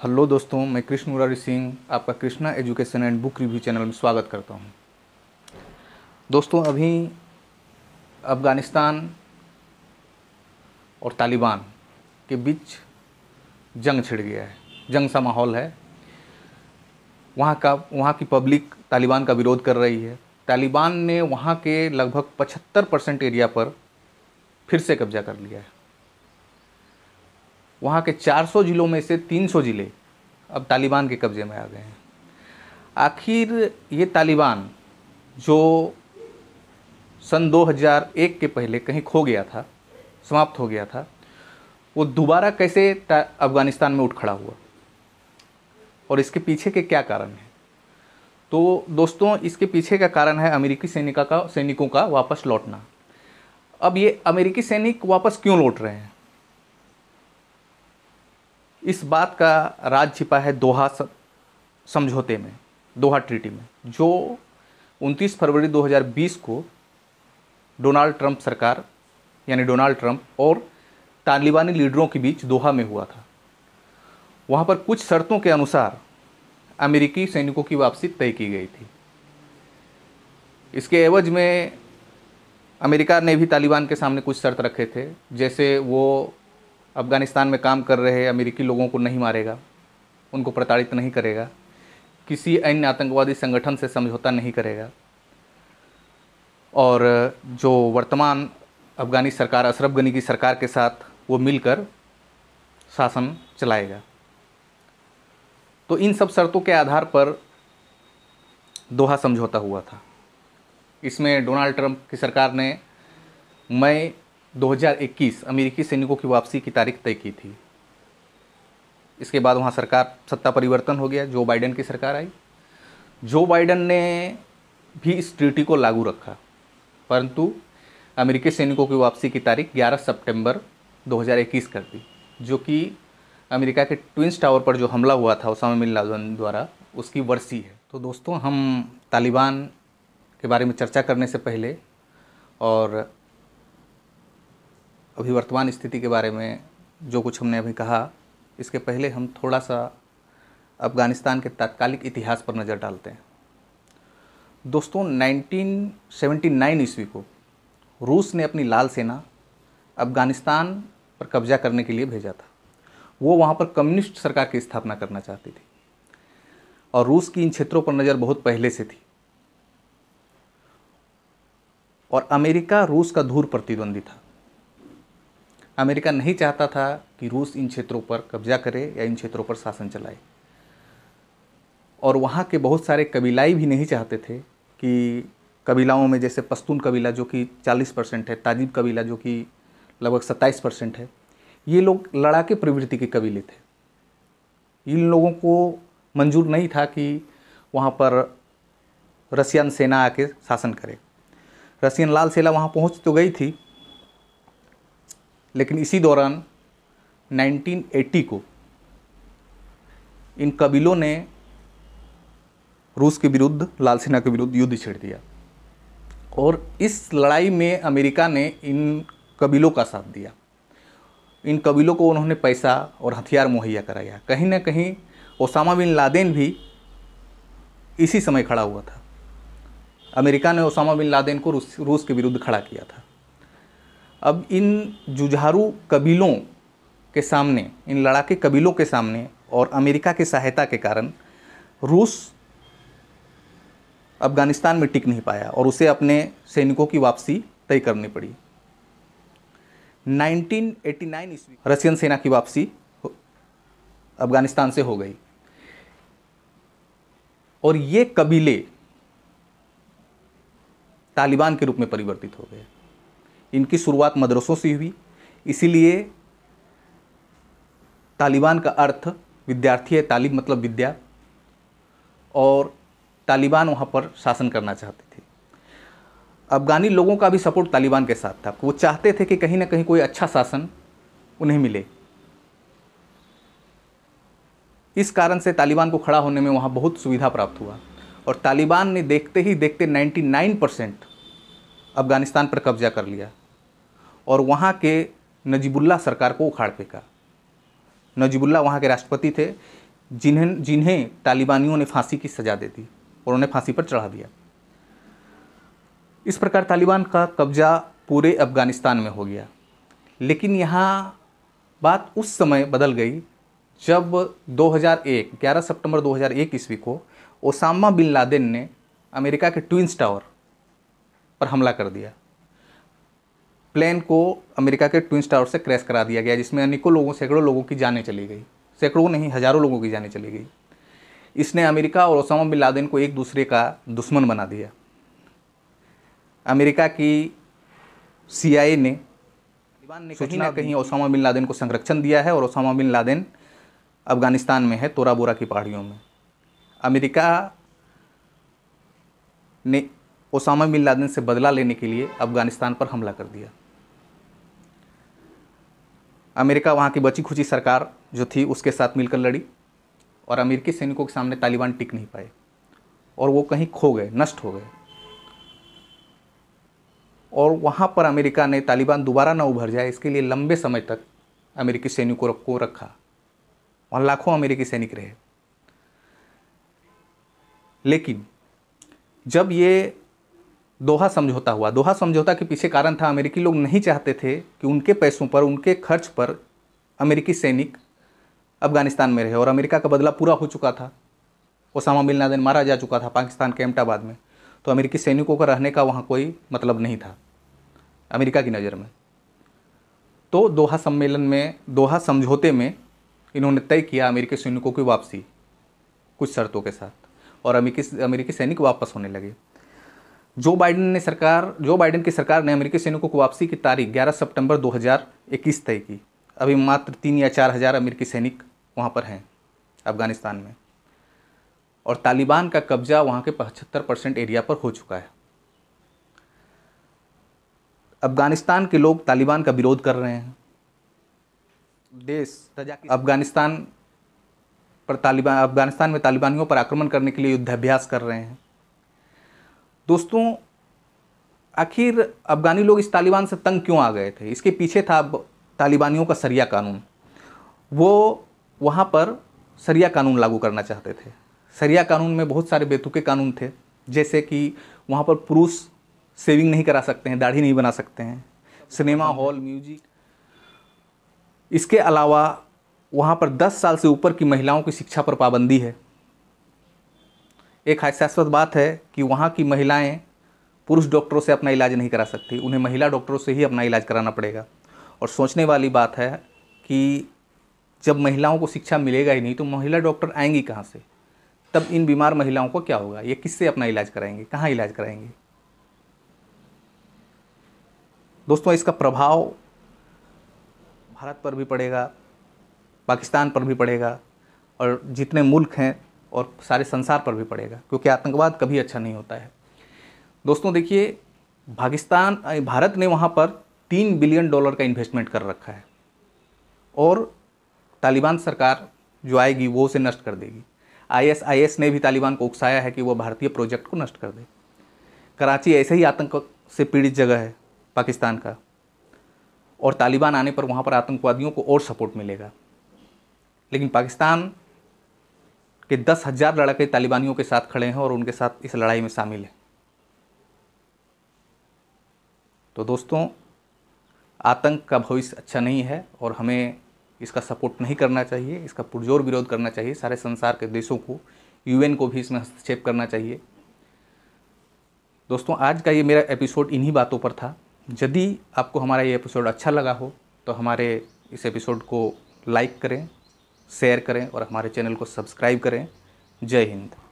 Hello दोस्तों, मैं कृष्ण मुरारी सिंह आपका Krishna education and book review channel में स्वागत करता हूं। दोस्तों, अभी अफ़गानिस्तान और तालिबान के बीच जंग छिड़ गया है। जंग सा माहौल है। वहाँ की पब्लिक तालिबान का विरोध कर रही है। तालिबान ने वहाँ के लगभग 75% एरिया पर फिर से कब्जा कर लिया है। वहाँ के 400 ज़िलों में से 300 ज़िले अब तालिबान के कब्ज़े में आ गए हैं। आखिर ये तालिबान जो सन 2001 के पहले कहीं खो गया था, समाप्त हो गया था, वो दोबारा कैसे अफ़गानिस्तान में उठ खड़ा हुआ और इसके पीछे के क्या कारण हैं? तो दोस्तों, इसके पीछे का कारण है अमेरिकी सैनिकों का वापस लौटना। अब ये अमेरिकी सैनिक वापस क्यों लौट रहे हैं? इस बात का राज छिपा है दोहा समझौते में, दोहा ट्रीटी में, जो 29 फरवरी 2020 को डोनाल्ड ट्रंप सरकार यानी डोनाल्ड ट्रंप और तालिबानी लीडरों के बीच दोहा में हुआ था। वहाँ पर कुछ शर्तों के अनुसार अमेरिकी सैनिकों की वापसी तय की गई थी। इसके एवज में अमेरिका ने भी तालिबान के सामने कुछ शर्त रखे थे, जैसे वो अफ़गानिस्तान में काम कर रहे अमेरिकी लोगों को नहीं मारेगा, उनको प्रताड़ित नहीं करेगा, किसी अन्य आतंकवादी संगठन से समझौता नहीं करेगा, और जो वर्तमान अफ़गानी सरकार अशरफ गनी की सरकार के साथ वो मिलकर शासन चलाएगा। तो इन सब शर्तों के आधार पर दोहा समझौता हुआ था। इसमें डोनाल्ड ट्रंप की सरकार ने मई 2021 अमेरिकी सैनिकों की वापसी की तारीख तय की थी। इसके बाद वहाँ सत्ता परिवर्तन हो गया, जो बाइडेन की सरकार आई। जो बाइडेन ने भी इस ट्रीटी को लागू रखा, परंतु अमेरिकी सैनिकों की वापसी की तारीख 11 सितंबर 2021 कर दी, जो कि अमेरिका के ट्विंस टावर पर जो हमला हुआ था ओसामा बिन लादेन द्वारा, उसकी वर्षी है। तो दोस्तों, हम तालिबान के बारे में चर्चा करने से पहले और अभी वर्तमान स्थिति के बारे में जो कुछ हमने अभी कहा, इसके पहले हम थोड़ा सा अफ़गानिस्तान के तात्कालिक इतिहास पर नज़र डालते हैं। दोस्तों, 1979 ईस्वी को रूस ने अपनी लाल सेना अफ़गानिस्तान पर कब्जा करने के लिए भेजा था। वो वहाँ पर कम्युनिस्ट सरकार की स्थापना करना चाहती थी और रूस की इन क्षेत्रों पर नज़र बहुत पहले से थी, और अमेरिका रूस का धूर प्रतिद्वंदी था। अमेरिका नहीं चाहता था कि रूस इन क्षेत्रों पर कब्जा करे या इन क्षेत्रों पर शासन चलाए, और वहाँ के बहुत सारे कबीलाई भी नहीं चाहते थे कि कबीलाओं में जैसे पश्तून कबीला जो कि 40% है, ताजिब कबीला जो कि लगभग 27% है, ये लोग लड़ाके प्रवृत्ति के कबीले थे। इन लोगों को मंजूर नहीं था कि वहाँ पर रशियन सेना आके शासन करे। रशियन लाल सेना वहाँ पहुँच तो गई थी, लेकिन इसी दौरान 1980 को इन कबीलों ने रूस के विरुद्ध, लाल सेना के विरुद्ध युद्ध छेड़ दिया, और इस लड़ाई में अमेरिका ने इन कबीलों का साथ दिया। इन कबीलों को उन्होंने पैसा और हथियार मुहैया कराया। कहीं ना कहीं ओसामा बिन लादेन भी इसी समय खड़ा हुआ था। अमेरिका ने ओसामा बिन लादेन को रूस के विरुद्ध खड़ा किया था। अब इन जुझारू कबीलों के सामने, इन लड़ाके कबीलों के सामने और अमेरिका की सहायता के कारण रूस अफ़गानिस्तान में टिक नहीं पाया और उसे अपने सैनिकों की वापसी तय करनी पड़ी। 1989 ईस्वी रशियन सेना की वापसी अफ़गानिस्तान से हो गई, और ये कबीले तालिबान के रूप में परिवर्तित हो गए। इनकी शुरुआत मदरसों से हुई, इसीलिए तालिबान का अर्थ विद्यार्थी है। तालिब मतलब विद्या, और तालिबान वहाँ पर शासन करना चाहते थे। अफ़गानी लोगों का भी सपोर्ट तालिबान के साथ था। वो चाहते थे कि कहीं ना कहीं कोई अच्छा शासन उन्हें मिले। इस कारण से तालिबान को खड़ा होने में वहाँ बहुत सुविधा प्राप्त हुआ, और तालिबान ने देखते ही देखते 99% अफ़गानिस्तान पर कब्जा कर लिया और वहाँ के नजीबुल्लाह सरकार को उखाड़ फेंका। नजीबुल्लाह वहाँ के राष्ट्रपति थे। जिन्हें जिन्हें तालिबानियों ने फांसी की सज़ा दे दी और उन्हें फांसी पर चढ़ा दिया। इस प्रकार तालिबान का कब्जा पूरे अफ़गानिस्तान में हो गया। लेकिन यहाँ बात उस समय बदल गई जब 2001 11 सितंबर 2001 ईस्वी को ओसामा बिन लादेन ने अमेरिका के ट्विन्स टावर पर हमला कर दिया। प्लेन को अमेरिका के ट्विन्स टावर से क्रैश करा दिया गया, जिसमें अनेकों लोगों सैकड़ों लोगों की जानें चली गई, सैकड़ों नहीं हज़ारों लोगों की जानें चली गई। इसने अमेरिका और ओसामा बिन लादेन को एक दूसरे का दुश्मन बना दिया। अमेरिका की CIA ने तालिबान ने कहीं ना कहीं ओसामा बिन लादेन को संरक्षण दिया है और ओसामा बिन लादेन अफ़गानिस्तान में है, तोरा बोरा की पहाड़ियों में। अमेरिका ने ओसामा बिन लादेन से बदला लेने के लिए अफ़गानिस्तान पर हमला कर दिया। अमेरिका वहाँ की बची खुची सरकार जो थी उसके साथ मिलकर लड़ी और अमेरिकी सैनिकों के सामने तालिबान टिक नहीं पाए और वो कहीं खो गए, नष्ट हो गए। और वहाँ पर अमेरिका ने तालिबान दोबारा ना उभर जाए इसके लिए लंबे समय तक अमेरिकी सैनिकों को रखा। वहाँ लाखों अमेरिकी सैनिक रहे। लेकिन जब ये दोहा समझौता हुआ, दोहा समझौता के पीछे कारण था अमेरिकी लोग नहीं चाहते थे कि उनके पैसों पर, उनके खर्च पर अमेरिकी सैनिक अफ़गानिस्तान में रहे और अमेरिका का बदला पूरा हो चुका था। ओसामा बिन लादेन मारा जा चुका था पाकिस्तान के एबटाबाद में, तो अमेरिकी सैनिकों का रहने का वहाँ कोई मतलब नहीं था अमेरिका की नज़र में। तो दोहा सम्मेलन में, दोहा समझौते में इन्होंने तय किया अमेरिकी सैनिकों की वापसी कुछ शर्तों के साथ और अमेरिकी सैनिक वापस होने लगे। जो बाइडेन की सरकार ने अमेरिकी सैनिकों की वापसी की तारीख 11 सितंबर 2021 तय की। अभी मात्र 3 या 4 हज़ार अमेरिकी सैनिक वहाँ पर हैं अफ़गानिस्तान में और तालिबान का कब्जा वहाँ के 75% एरिया पर हो चुका है। अफ़गानिस्तान के लोग तालिबान का विरोध कर रहे हैं। अफ़गानिस्तान में तालिबानियों पर आक्रमण करने के लिए युद्धाभ्यास कर रहे हैं। दोस्तों, आखिर अफ़गानी लोग इस तालिबान से तंग क्यों आ गए थे? इसके पीछे था तालिबानियों का शरिया कानून। वो वहाँ पर शरिया कानून लागू करना चाहते थे। शरिया कानून में बहुत सारे बेतुके कानून थे, जैसे कि वहाँ पर पुरुष शेविंग नहीं करा सकते हैं, दाढ़ी नहीं बना सकते हैं, सिनेमा हॉल, म्यूजिक। इसके अलावा वहाँ पर 10 साल से ऊपर की महिलाओं की शिक्षा पर पाबंदी है। एक हास्यास्पद बात है कि वहाँ की महिलाएं पुरुष डॉक्टरों से अपना इलाज नहीं करा सकती, उन्हें महिला डॉक्टरों से ही अपना इलाज कराना पड़ेगा। और सोचने वाली बात है कि जब महिलाओं को शिक्षा मिलेगा ही नहीं तो महिला डॉक्टर आएंगी कहाँ से? तब इन बीमार महिलाओं को क्या होगा? ये किससे अपना इलाज कराएंगे? कहाँ इलाज कराएंगे? दोस्तों, इसका प्रभाव भारत पर भी पड़ेगा, पाकिस्तान पर भी पड़ेगा और जितने मुल्क हैं और सारे संसार पर भी पड़ेगा, क्योंकि आतंकवाद कभी अच्छा नहीं होता है। दोस्तों देखिए, भारत ने वहाँ पर $3 बिलियन का इन्वेस्टमेंट कर रखा है और तालिबान सरकार जो आएगी वो उसे नष्ट कर देगी। ISIS ने भी तालिबान को उकसाया है कि वो भारतीय प्रोजेक्ट को नष्ट कर दे। कराची ऐसे ही आतंक से पीड़ित जगह है पाकिस्तान का और तालिबान आने पर वहाँ पर आतंकवादियों को और सपोर्ट मिलेगा। लेकिन पाकिस्तान के 10,000 लड़ाके तालिबानियों के साथ खड़े हैं और उनके साथ इस लड़ाई में शामिल हैं। तो दोस्तों, आतंक का भविष्य अच्छा नहीं है और हमें इसका सपोर्ट नहीं करना चाहिए, इसका पुरजोर विरोध करना चाहिए। सारे संसार के देशों को, UN को भी इसमें हस्तक्षेप करना चाहिए। दोस्तों, आज का ये मेरा एपिसोड इन्हीं बातों पर था। यदि आपको हमारा ये एपिसोड अच्छा लगा हो तो हमारे इस एपिसोड को लाइक करें, शेयर करें और हमारे चैनल को सब्सक्राइब करें। जय हिंद।